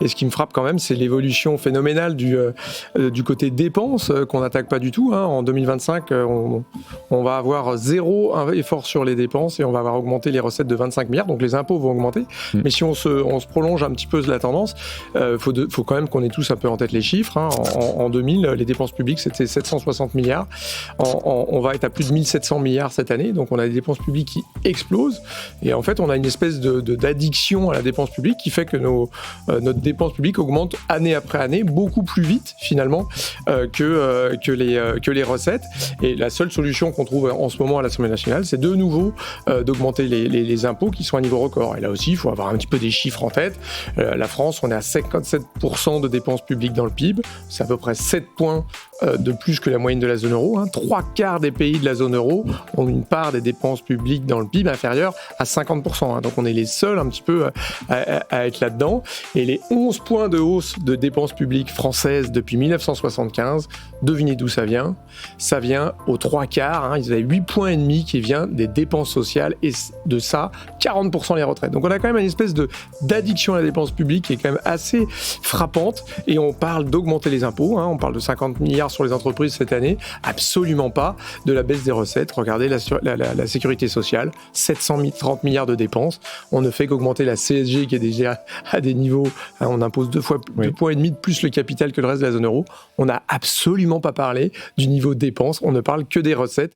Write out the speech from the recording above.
Et ce qui me frappe quand même, c'est l'évolution phénoménale du côté dépenses qu'on n'attaque pas du tout. En 2025, on va avoir zéro effort sur les dépenses et on va avoir augmenté les recettes de 25 milliards. Donc les impôts vont augmenter. Mais si on se prolonge un petit peu la tendance, faut quand même qu'on ait tous un peu en tête les chiffres. En 2000, les dépenses publiques, c'était 760 milliards. On va être à plus de 1700 milliards cette année. Donc on a des dépenses publiques qui explosent. Et en fait, on a une espèce d'addiction à la dépense publique qui fait que notre dépenses publiques augmentent année après année beaucoup plus vite finalement que les recettes. Et la seule solution qu'on trouve en ce moment à l'Assemblée nationale, c'est de nouveau d'augmenter les impôts qui sont à niveau record. Et là aussi, il faut avoir un petit peu des chiffres en tête. La France, on est à 57% de dépenses publiques dans le PIB. C'est à peu près 7 points de plus que la moyenne de la zone euro. 3/4 des pays de la zone euro ont une part des dépenses publiques dans le PIB inférieure à 50%. Donc on est les seuls un petit peu à être là-dedans. Et les 11 points de hausse de dépenses publiques françaises depuis 1975, devinez d'où ça vient. Ça vient aux 3/4. Ils avaient 8,5 points qui vient des dépenses sociales et de ça, 40% les retraites. Donc on a quand même une espèce d'addiction à la dépense publique qui est quand même assez frappante. Et on parle d'augmenter les impôts. On parle de 50 milliards sur les entreprises cette année. Absolument pas de la baisse des recettes. Regardez la sécurité sociale, 730 milliards de dépenses. On ne fait qu'augmenter la CSG qui est déjà à des niveaux, on impose 2,5 points de plus le capital que le reste de la zone euro. On n'a absolument pas parlé du niveau de dépenses, on ne parle que des recettes.